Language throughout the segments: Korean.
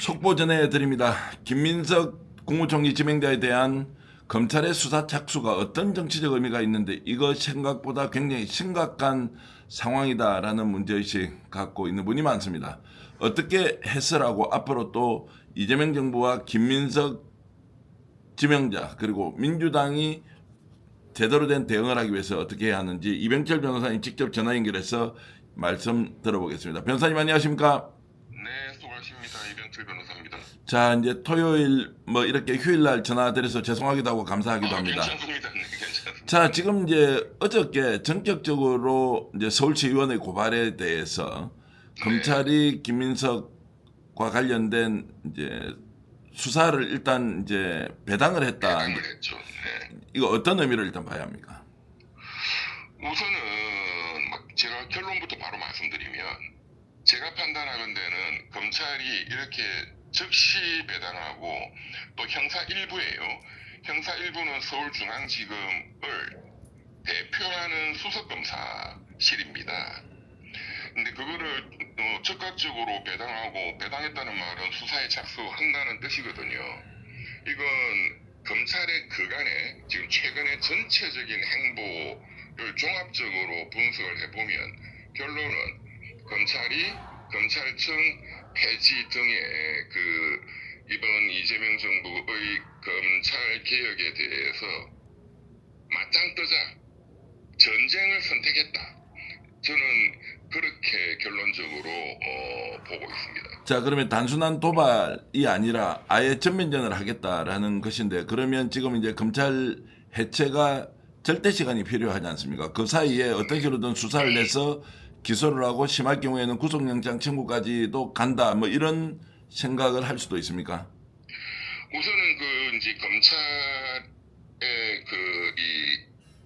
속보 전해드립니다. 김민석 국무총리 지명자에 대한 검찰의 수사 착수가 어떤 정치적 의미가 있는데 이거 생각보다 굉장히 심각한 상황이다라는 문제의식 갖고 있는 분이 많습니다. 어떻게 해설하고 앞으로 또 이재명 정부와 김민석 지명자 그리고 민주당이 제대로 된 대응을 하기 위해서 어떻게 해야 하는지 이병철 변호사님 직접 전화 연결해서 말씀 들어보겠습니다. 변호사님 안녕하십니까? 네, 수고하십니다. 이병철 변호사입니다. 자, 이제 토요일 뭐 이렇게 휴일날 전화드려서 죄송하기도 하고 감사하기도 합니다. 괜찮습니다. 네, 괜찮습니다. 자, 지금 이제 어저께 전격적으로 이제 서울시의원의 고발에 대해서 검찰이 김민석과 관련된 이제 수사를 일단 이제 배당을 했다. 배당을 했죠. 네. 이거 어떤 의미를 일단 봐야 합니까? 우선은 제가 결론부터 바로 말씀드리면 제가 판단하건대는 검찰이 이렇게 즉시 배당하고 또 형사 1부예요. 형사 1부는 서울중앙지검을 대표하는 수석검사실입니다. 근데 그거를 즉각적으로 배당하고 배당했다는 말은 수사에 착수한다는 뜻이거든요. 이건 검찰의 그간의 지금 최근의 전체적인 행보를 종합적으로 분석을 해보면 결론은 검찰이 검찰청 폐지 등의 이번 이재명 정부의 검찰 개혁에 대해서 맞짱 뜨자 전쟁을 선택했다. 저는 그렇게 결론적으로 보고 있습니다. 자, 그러면 단순한 도발이 아니라 아예 전면전을 하겠다라는 것인데 그러면 지금 이제 검찰 해체가 절대 시간이 필요하지 않습니까? 그 사이에 어떤 식으로든 수사를 해서 기소를 하고 심할 경우에는 구속영장 청구까지도 간다 뭐 이런 생각을 할 수도 있습니까? 우선은 이제 검찰의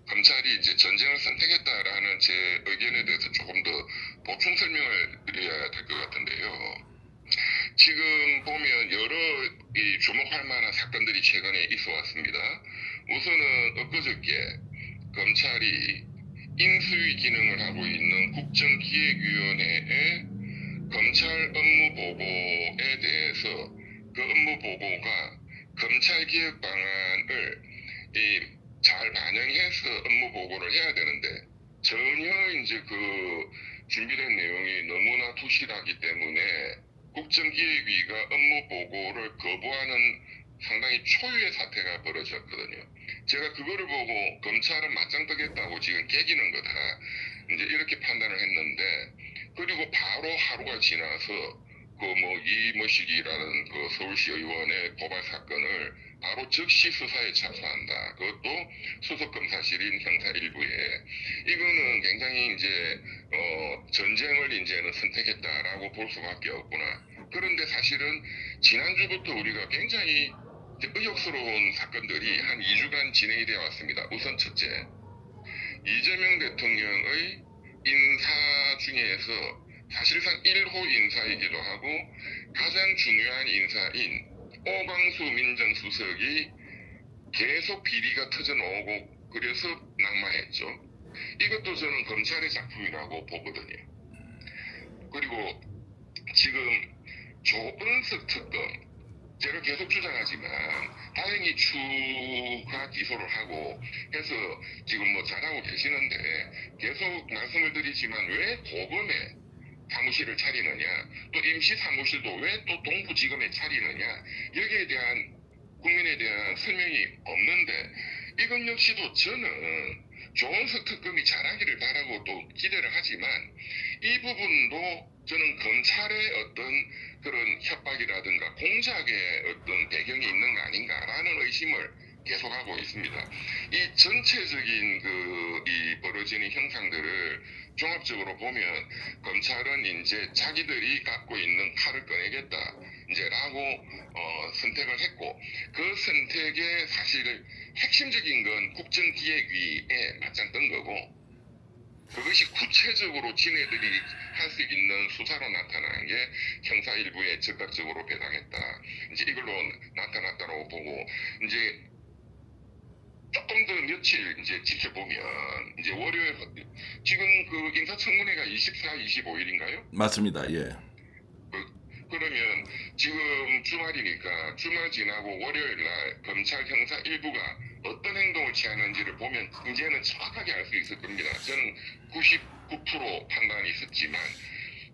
검찰이 이제 전쟁을 선택했다라는 제 의견에 대해서 조금 더 보충 설명을 드려야 될 것 같은데요. 지금 보면 여러 주목할 만한 사건들이 최근에 있어 왔습니다. 우선은 엊그저께 검찰이 인수위 기능을 하고 있는 국정기획위원회의 검찰 업무 보고에 대해서 그 업무 보고가 검찰 개혁 방안을 잘 반영해서 업무 보고를 해야 되는데 전혀 이제 준비된 내용이 너무나 부실하기 때문에 국정기획위가 업무 보고를 거부하는 상당히 초유의 사태가 벌어졌거든요. 제가 그거를 보고 검찰은 맞짱 뜨겠다고 지금 깨기는 거다. 이제 이렇게 판단을 했는데 그리고 바로 하루가 지나서 이모식이라는 서울시 의원의 고발 사건을 바로 즉시 수사에 착수한다. 그것도 수석검사실인 형사 1부에 이거는 굉장히 이제 전쟁을 이제는 선택했다라고 볼 수밖에 없구나. 그런데 사실은 지난주부터 우리가 굉장히 의혹스러운 사건들이 한 2주간 진행이 되어 왔습니다. 우선 첫째, 이재명 대통령의 인사 중에서 사실상 1호 인사이기도 하고 가장 중요한 인사인 오광수 민정수석이 계속 비리가 터져나오고 그래서 낙마했죠. 이것도 저는 검찰의 작품이라고 보거든요. 그리고 지금 조은석 특검 제가 계속 주장하지만 다행히 추가 기소를 하고 해서 지금 잘하고 계시는데 계속 말씀을 드리지만 왜 고검에 사무실을 차리느냐 또 임시 사무실도 왜 또 동부지검에 차리느냐 여기에 대한 국민에 대한 설명이 없는데 이건 역시도 저는 조은석 특검이 잘하기를 바라고 또 기대를 하지만 이 부분도 저는 검찰의 어떤 그런 협박이라든가 공작의 어떤 배경이 있는 거 아닌가라는 의심을 계속하고 있습니다. 이 전체적인 이 벌어지는 형상들을 종합적으로 보면 검찰은 이제 자기들이 갖고 있는 칼을 꺼내겠다 이제라고 선택을 했고 그 선택의 사실 핵심적인 건 국정기획위에 맞짱 뜬 거고 그것이 구체적으로 지네들이 할 수 있는 수사로 나타나는 게 형사 일부에 즉각적으로 배당했다. 이제 이걸로 나타났다고 보고 이제 조금 더 며칠 이제 지켜보면 이제 월요일 지금 인사청문회가 24, 25일인가요? 맞습니다. 예. 그러면 지금 주말이니까 주말 지나고 월요일 날 검찰 형사 일부가 어떤 행동을 취하는지를 보면 이제는 정확하게 알 수 있을 겁니다. 저는 99% 판단이 있었지만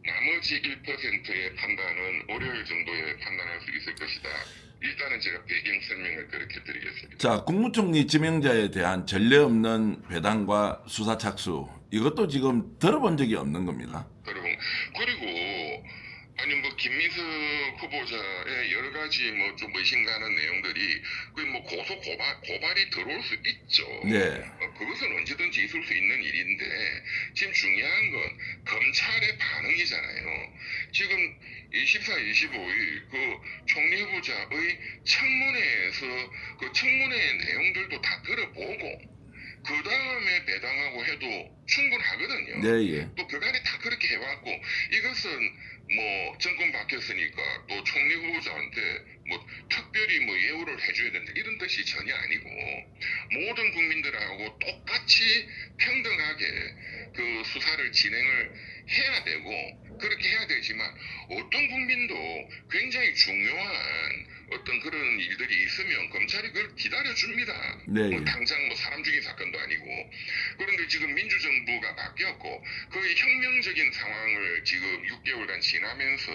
나머지 1%의 판단은 월요일 정도에 판단할 수 있을 것이다. 일단은 제가 배경 설명을 그렇게 드리겠습니다. 자, 국무총리 지명자에 대한 전례 없는 배당과 수사 착수, 이것도 지금 들어본 적이 없는 겁니다. 여러분, 그리고 아니 뭐 김민석 후보자의 여러 가지 뭐 좀 의심가는 내용들이 그 뭐 고발이 들어올 수 있죠. 네. 그것은 언제든지 있을 수 있는 일인데 지금 중요한 건 검찰의 반응이잖아요. 지금 24, 25일 그 총리 후보자의 청문회에서 그 청문회 내용들도 다 들어보고 그 다음에 배당하고 해도 충분하거든요. 네, 예. 또 그간에 다 그렇게 해왔고 이것은 뭐 정권 바뀌었으니까 또 총리 후보자한테 뭐 특별히 뭐 예우를 해줘야 된다 이런 뜻이 전혀 아니고 모든 국민들하고 똑같이 평등하게 그 수사를 진행을 해야 되고 그렇게 해야 되지만 어떤 국민도 굉장히 중요한 어떤 그런 일들이 있으면 검찰이 그걸 기다려줍니다. 네. 뭐 당장 뭐 사람 죽인 사건도 아니고. 그런데 지금 민주정부가 바뀌었고 거의 혁명적인 상황을 지금 6개월간 지나면서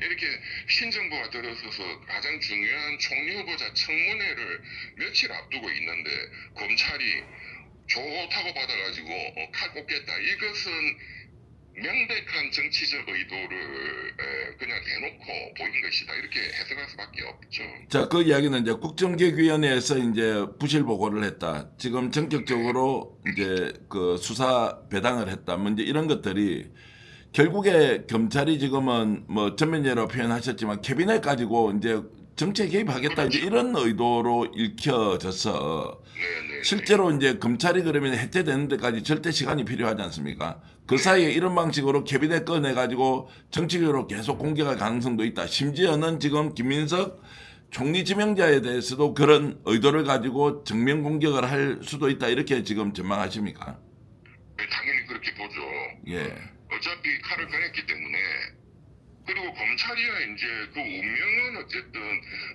이렇게 신정부가 들어서서 가장 중요한 총리 후보자 청문회를 며칠 앞두고 있는데 검찰이 좋다고 받아가지고 칼 꽂겠다. 이것은 명백한 정치적 의도를 그냥 대놓고 보인 것이다. 이렇게 해석할 수밖에 없죠. 자, 그 이야기는 이제 국정기획위원회에서 이제 부실 보고를 했다. 지금 전격적으로 이제 그 수사 배당을 했다. 뭐 이제 이런 것들이 결국에 검찰이 지금은 뭐 전면제로 표현하셨지만 캐비넷 가지고 이제 정치에 개입하겠다. 이제 이런 의도로 읽혀져서 네네. 실제로 이제 검찰이 그러면 해체되는 데까지 절대 시간이 필요하지 않습니까? 그 사이에 이런 방식으로 캐비넷 꺼내가지고 정치적으로 계속 공격할 가능성도 있다. 심지어는 지금 김민석 총리 지명자에 대해서도 그런 의도를 가지고 정면 공격을 할 수도 있다. 이렇게 지금 전망하십니까? 당연히 그렇게 보죠. 예. 어차피 칼을 꺼냈기 때문에 그리고 검찰이야 이제 그 운명은 어쨌든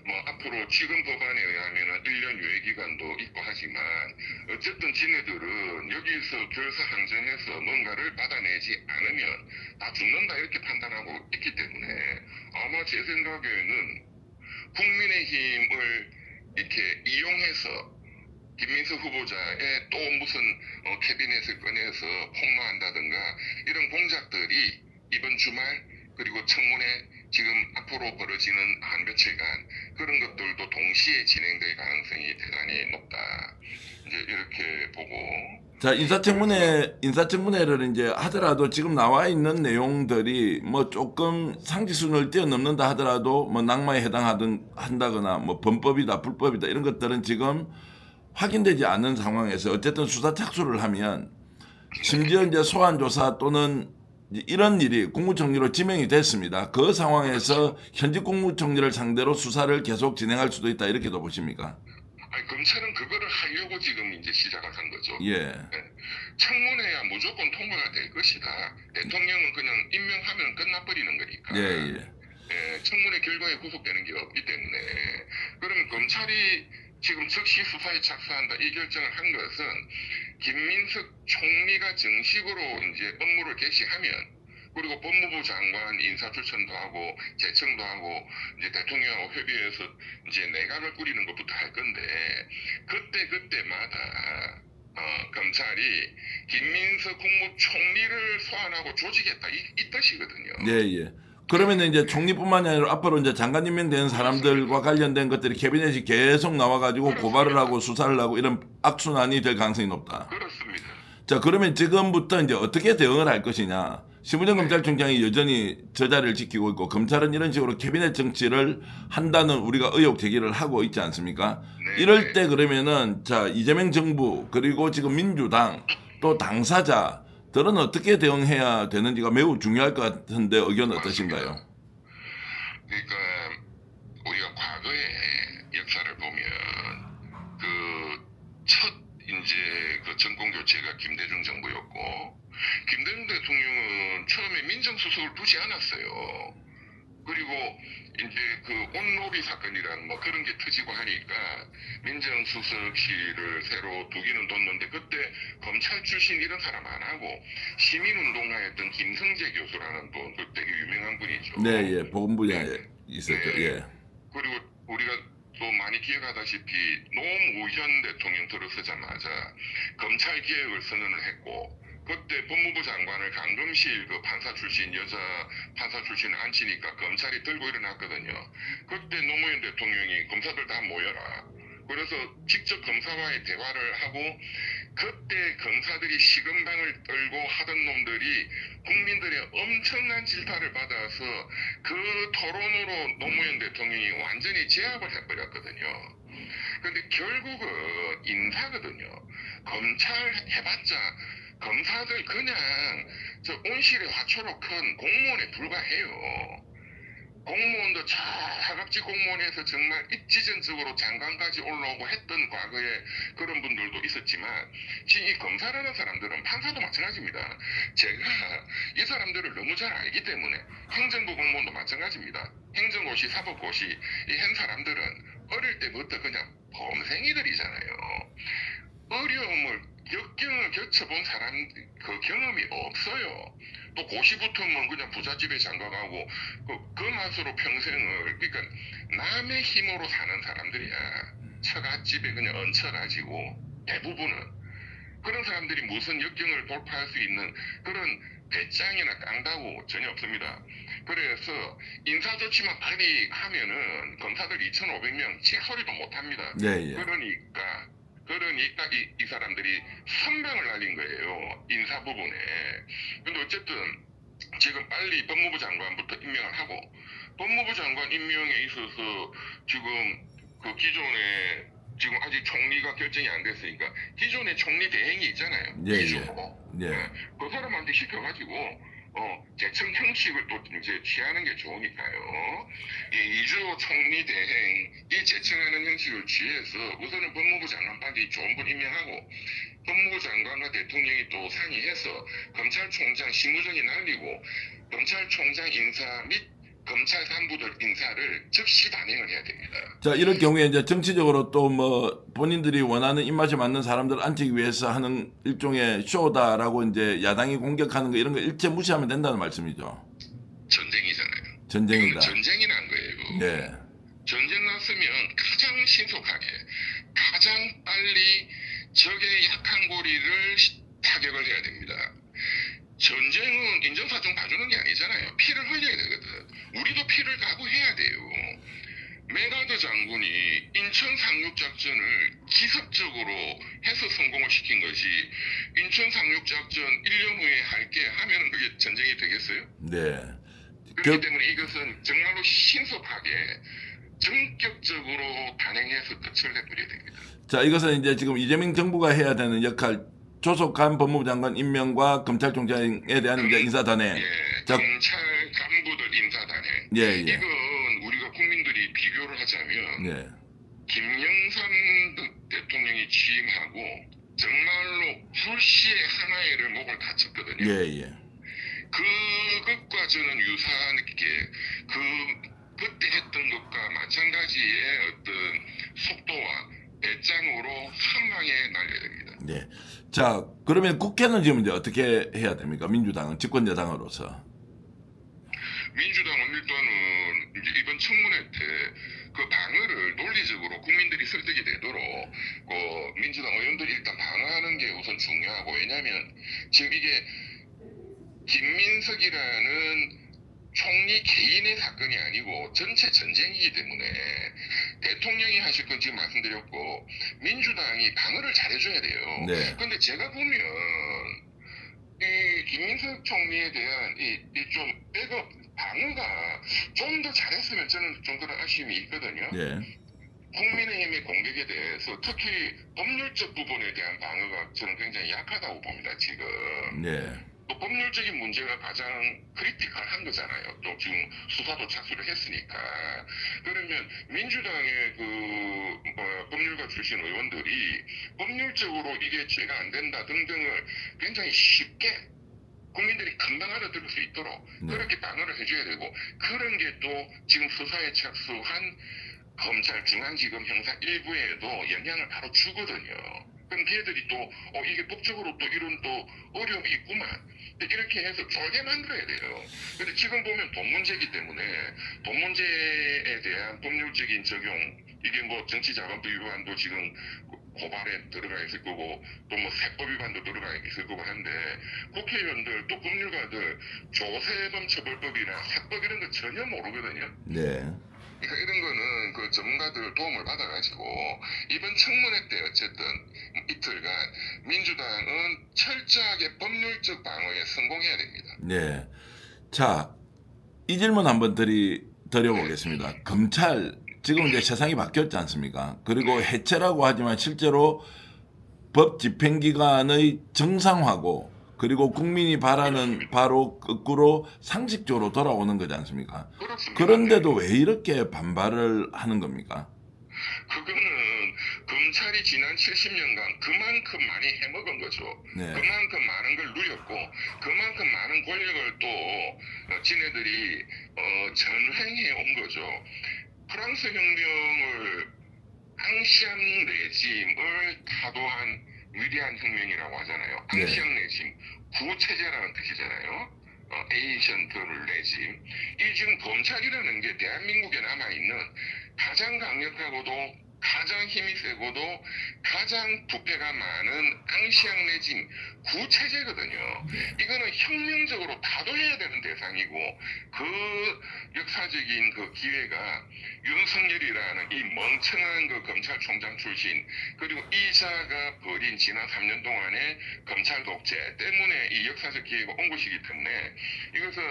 뭐 앞으로 지금 법안에 의하면은 1년 유예 기간도 있고 하지만 어쨌든 지네들은 여기서 결사항전해서 뭔가를 받아내지 않으면 다 죽는다 이렇게 판단하고 있기 때문에 아마 제 생각에는 국민의힘을 이렇게 이용해서 김민석 후보자의 또 무슨 캐비넷을 꺼내서 폭로한다든가 이런 공작들이 이번 주말 그리고 청문회 지금 앞으로 벌어지는 한 며칠간 그런 것들도 동시에 진행될 가능성이 대단히 높다. 이제 이렇게 보고. 자, 인사청문회를 이제 하더라도 지금 나와 있는 내용들이 뭐 조금 상지 수준을 뛰어넘는다 하더라도 뭐 낙마에 한다거나 뭐 범법이다, 불법이다 이런 것들은 지금 확인되지 않는 상황에서 어쨌든 수사 착수를 하면 심지어 이제 소환 조사 또는 이런 일이 국무총리로 지명이 됐습니다. 그 상황에서 현직 국무총리를 상대로 수사를 계속 진행할 수도 있다 이렇게도 보십니까? 아니, 검찰은 그거를 하려고 지금 이제 시작을 한 거죠. 예. 네. 청문회야 무조건 통과가 될 것이다. 대통령은 그냥 임명하면 끝나버리는 거니까. 예, 예. 예, 청문회 결과에 구속되는 게 없기 때문에 그러면 검찰이 지금 즉시 수사에 착수한다 이 결정을 한 것은 김민석 총리가 정식으로 이제 업무를 개시하면 그리고 법무부 장관 인사 추천도 하고 제청도 하고 이제 대통령하고 협의해서 이제 내각을 꾸리는 것부터 할 건데 그때마다 검찰이 김민석 국무총리를 소환하고 조직했다 이 뜻이거든요. 예, 예. 그러면 이제 총리뿐만이 아니라 앞으로 이제 장관 임명되는 사람들과 관련된 것들이 캐비넷이 계속 나와가지고 고발을 하고 수사를 하고 이런 악순환이 될 가능성이 높다. 그렇습니다. 자, 그러면 지금부터 이제 어떻게 대응을 할 것이냐. 심우정 검찰총장이 여전히 저 자리를 지키고 있고 검찰은 이런 식으로 캐비넷 정치를 한다는 우리가 의혹 제기를 하고 있지 않습니까? 네. 이럴 때 그러면은 자, 이재명 정부 그리고 지금 민주당 또 당사자들은 어떻게 대응해야 되는지가 매우 중요할 것 같은데 의견 어떠신가요? 그러니까 우리가 과거의 역사를 보면 그 첫 이제 그 정권 교체가 김대중 정부였고 김대중 대통령은 처음에 민정수석을 두지 않았어요. 그리고 이제 그 온로비 사건이라는 뭐 그런 게 터지고 하니까 민정수석실을 새로 두기는 뒀는데 그때 검찰 출신 이런 사람 안 하고 시민운동가였던 김성재 교수라는 분, 그 되게 유명한 분이죠. 네, 예, 보건 분야에 네. 있었죠. 네. 예, 그리고 우리가 또 많이 기억하다시피 노무현 대통령 들어서자마자 검찰 개혁을 선언을 했고 그때 법무부 장관을 강금실 그 판사 출신 여자 판사 출신을 앉히니까 검찰이 들고 일어났거든요. 그때 노무현 대통령이 검사들 다 모여라. 그래서 직접 검사와의 대화를 하고 그때 검사들이 식은방을 떨고 하던 놈들이 국민들의 엄청난 질타를 받아서 그 토론으로 노무현 대통령이 완전히 제압을 해버렸거든요. 근데 결국은 인사거든요. 검찰 해봤자 검사들 그냥 저 온실의 화초로 큰 공무원에 불과해요. 공무원도 저 하급직 공무원에서 정말 입지전적으로 장관까지 올라오고 했던 과거에 그런 분들도 있었지만 지금 이 검사라는 사람들은 판사도 마찬가지입니다. 제가 이 사람들을 너무 잘 알기 때문에 행정부 공무원도 마찬가지입니다. 행정고시, 사법고시 이 한 사람들은 어릴 때부터 그냥 범생이들이잖아요. 어려움을 역경을 겪어본 사람 그 경험이 없어요. 또 고시 붙으면 그냥 부잣집에 장가가고 그 맛으로 평생을 그러니까 남의 힘으로 사는 사람들이야. 처갓집에 그냥 얹혀가지고 대부분은 그런 사람들이 무슨 역경을 돌파할 수 있는 그런 배짱이나 깡다구 전혀 없습니다. 그래서 인사조치만 빨리 하면은 검사들 2,500명 칙소리도 못합니다. 네, 예. 그러니까 이 사람들이 선병을 날린 거예요. 인사 부분에. 근데 어쨌든 지금 빨리 법무부 장관부터 임명을 하고 법무부 장관 임명에 있어서 지금 그 기존에 지금 아직 총리가 결정이 안 됐으니까 기존에 총리 대행이 있잖아요. 예, 예. 이주호. 예. 그 사람한테 시켜가지고 재청 형식을 또 이제 취하는 게 좋으니까요. 이 이주호 총리 대행이 재청하는 형식을 취해서 우선은 법무부 장관 빨리 좋은 분 임명하고 법무부 장관과 대통령이 또 상의해서 검찰총장 심우정이 날리고 검찰총장 인사 및 검찰 간부들 인사를 즉시 단행을 해야 됩니다. 자, 이럴 경우에 이제 정치적으로 또 뭐 본인들이 원하는 입맛에 맞는 사람들을 앉히기 위해서 하는 일종의 쇼다라고 이제 야당이 공격하는 거 이런 거 일체 무시하면 된다는 말씀이죠. 전쟁이잖아요. 전쟁이다. 이건 전쟁이 난 거예요. 네. 전쟁 났으면 가장 신속하게, 가장 빨리 적의 약한 고리를 타격을 해야 됩니다. 전쟁은 인정사정 봐주는 게 아니잖아요. 피를 흘려야 되거든. 우리도 피를 각오해야 돼요. 메가더 장군이 인천 상륙작전을 기습적으로 해서 성공을 시킨 것이 인천 상륙작전 1년 후에 할게 하면은 그게 전쟁이 되겠어요? 네. 그렇기 때문에 이것은 정말로 신속하게 전격적으로 단행해서 끝을 내버려야 됩니다. 자, 이것은 이제 지금 이재명 정부가 해야 되는 역할, 조속한 법무부 장관 임명과 검찰총장에 대한 이제 인사 단행. 예, 자, 검찰 간부들 인사 단행. 예, 예. 이건 우리가 국민들이 비교를 하자면 네. 김영삼 대통령이 취임하고 정말로 불시에 하나의를 목을 다쳤거든요. 예, 예. 그것과 저는 유사하게 그때 했던 것과 마찬가지의 어떤 속도와 배짱으로 한 방에 날려야 됩니다. 네. 자, 그러면 국회는 지금 이제 어떻게 해야 됩니까? 민주당은 집권 여당으로서. 민주당은 일단은 이제 이번 청문회 때 그 방어를 논리적으로 국민들이 설득이 되도록 그 민주당 의원들이 일단 방어하는 게 우선 중요하고 왜냐하면 지금 이게 김민석이라는 총리 개인의 사건이 아니고 전체 전쟁이기 때문에 대통령이 하실 건 지금 말씀드렸고 민주당이 방어를 잘해줘야 돼요. 네. 근데 제가 보면 이 김민석 총리에 대한 이 좀 백업 방어가 좀 더 잘했으면 저는 좀 그런 아쉬움이 있거든요. 예. 국민의힘의 공격에 대해서 특히 법률적 부분에 대한 방어가 저는 굉장히 약하다고 봅니다. 지금. 네. 또 법률적인 문제가 가장 크리티컬한 거잖아요. 또 지금 수사도 착수를 했으니까. 그러면 민주당의 법률가 출신 의원들이 법률적으로 이게 죄가 안 된다 등등을 굉장히 쉽게 국민들이 금방 알아들을 수 있도록 네. 그렇게 방어를 해줘야 되고, 그런 게 또 지금 수사에 착수한 검찰 중앙지검 형사 일부에도 영향을 바로 주거든요. 그럼 걔들이 또 이게 법적으로 또 이런 또 어려움이 있구만, 이렇게 해서 쫄게 만들어야 돼요. 근데 지금 보면 돈 문제이기 때문에 돈 문제에 대한 법률적인 적용, 이게 뭐 정치자금법 위반도 지금 고발에 들어가 있을 거고, 또 뭐 세법 위반도 들어가 있을 거고 한데, 국회의원들 또 법률가들 조세범 처벌법이나 세법 이런 거 전혀 모르거든요. 네. 그러니까 이런 거는 그 전문가들 도움을 받아가지고 이번 청문회 때 어쨌든 이틀간 민주당은 철저하게 법률적 방어에 성공해야 됩니다. 네. 자, 이 질문 한번 드려보겠습니다. 검찰, 지금 이제 세상이 바뀌었지 않습니까? 그리고 해체라고 하지만 실제로 법 집행기관의 정상화고, 그리고 국민이 바라는 바로 거꾸로 상식적으로 돌아오는 거지 않습니까? 그렇습니다. 그런데도 왜 이렇게 반발을 하는 겁니까? 그거는 검찰이 지난 70년간 그만큼 많이 해먹은 거죠. 네. 그만큼 많은 걸 누렸고, 그만큼 많은 권력을 또 지네들이 전횡해 온 거죠. 프랑스 혁명을 앙시앙 레짐을 타도한 위대한 혁명이라고 하잖아요. 네. 앙시앙 레짐, 구체제라는 뜻이잖아요. 에이션트 레짐. 이 지금 검찰이라는 게 대한민국에 남아있는 가장 강력하고도 가장 힘이 세고도 가장 부패가 많은 앙시앙 레짐 구체제거든요. 이거는 혁명적으로 다도해야 되는 대상이고, 그 역사적인 그 기회가 윤석열이라는 이 멍청한 그 검찰총장 출신, 그리고 이자가 벌인 지난 3년 동안의 검찰 독재 때문에 이 역사적 기회가 온 것이기 때문에, 이것은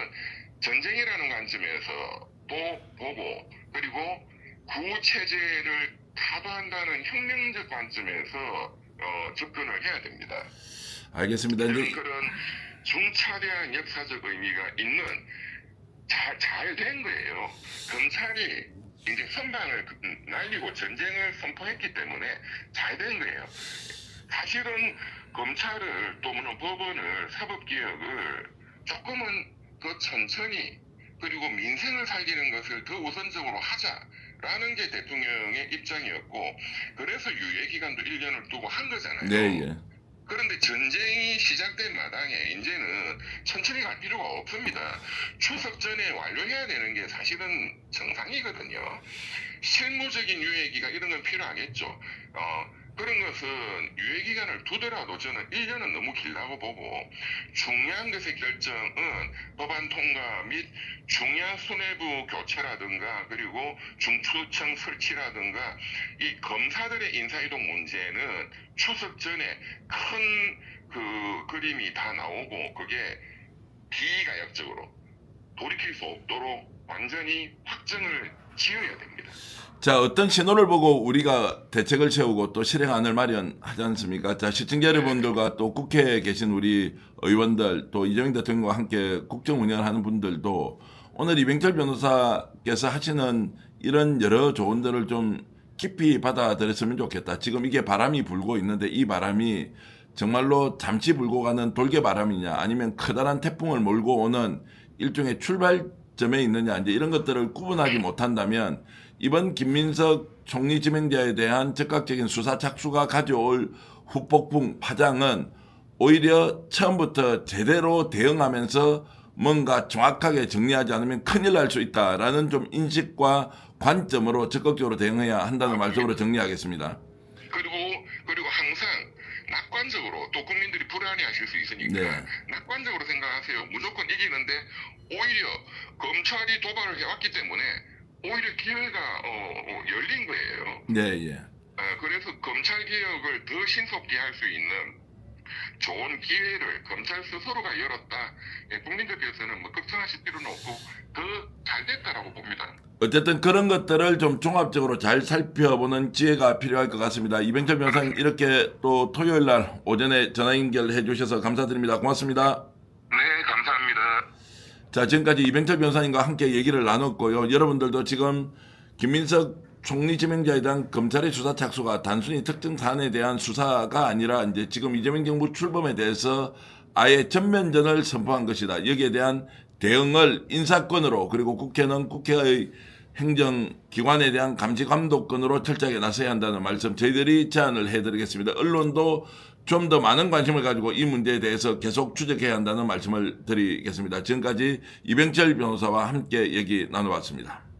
전쟁이라는 관점에서 또 보고, 그리고 구체제를 타도한다는 혁명적 관점에서 접근을 해야 됩니다. 알겠습니다. 이제 그런 중차대한 역사적 의미가 있는 잘 된 거예요. 검찰이 이제 선방을 날리고 전쟁을 선포했기 때문에 잘 된 거예요. 사실은 검찰을 또 물론 법원을, 사법개혁을 조금은 더 천천히, 그리고 민생을 살리는 것을 더 우선적으로 하자라는 게 대통령의 입장이었고, 그래서 유예기간도 1년을 두고 한 거잖아요. 네, 예. 그런데 전쟁이 시작된 마당에 이제는 천천히 갈 필요가 없습니다. 추석 전에 완료해야 되는 게 사실은 정상이거든요. 실무적인 유예기간 이런 건 필요하겠죠. 그런 것은 유예기간을 두더라도 저는 1년은 너무 길다고 보고, 중요한 것의 결정은 법안 통과 및 중요한 수뇌부 교체라든가, 그리고 중추청 설치라든가, 이 검사들의 인사이동 문제는 추석 전에 큰 그 그림이 다 나오고, 그게 비가역적으로 돌이킬 수 없도록 완전히 확정을 지어야 됩니다. 자, 어떤 신호를 보고 우리가 대책을 세우고 또 실행안을 마련하지 않습니까? 자, 시청자 여러분들과 또 국회에 계신 우리 의원들, 또 이재명 대통령과 함께 국정 운영을 하는 분들도 오늘 이병철 변호사께서 하시는 이런 여러 조언들을 좀 깊이 받아들였으면 좋겠다. 지금 이게 바람이 불고 있는데, 이 바람이 정말로 잠시 불고 가는 돌개바람이냐, 아니면 커다란 태풍을 몰고 오는 일종의 출발점에 있느냐, 이제 이런 것들을 구분하지 못한다면 이번 김민석 총리 지명자에 대한 적극적인 수사 착수가 가져올 후폭풍 파장은 오히려 처음부터 제대로 대응하면서 뭔가 정확하게 정리하지 않으면 큰일 날 수 있다라는 좀 인식과 관점으로 적극적으로 대응해야 한다는 말씀으로 정리하겠습니다. 그리고 항상 낙관적으로, 또 국민들이 불안해하실 수 있으니까 네. 낙관적으로 생각하세요. 무조건 이기는데 오히려 검찰이 도발을 해왔기 때문에 오히려 기회가 열린 거예요. 네, 예. 그래서 검찰 개혁을 더 신속히 할 수 있는 좋은 기회를 검찰 스스로가 열었다. 국민들께서는 뭐 걱정하실 필요는 없고 더 잘 됐다라고 봅니다. 어쨌든 그런 것들을 좀 종합적으로 잘 살펴보는 지혜가 필요할 것 같습니다. 이병철 변호사님, 이렇게 또 토요일 날 오전에 전화 연결해 주셔서 감사드립니다. 고맙습니다. 네, 감사합니다. 자, 지금까지 이병철 변호사님과 함께 얘기를 나눴고요. 여러분들도 지금 김민석 총리 지명자에 대한 검찰의 수사 착수가 단순히 특정 사안에 대한 수사가 아니라 이제 지금 이재명 정부 출범에 대해서 아예 전면전을 선포한 것이다. 여기에 대한 대응을 인사권으로 그리고 국회는 국회의 행정기관에 대한 감시 감독권으로 철저하게 나서야 한다는 말씀 저희들이 제안을 해드리겠습니다. 언론도 좀 더 많은 관심을 가지고 이 문제에 대해서 계속 추적해야 한다는 말씀을 드리겠습니다. 지금까지 이병철 변호사와 함께 얘기 나눠봤습니다.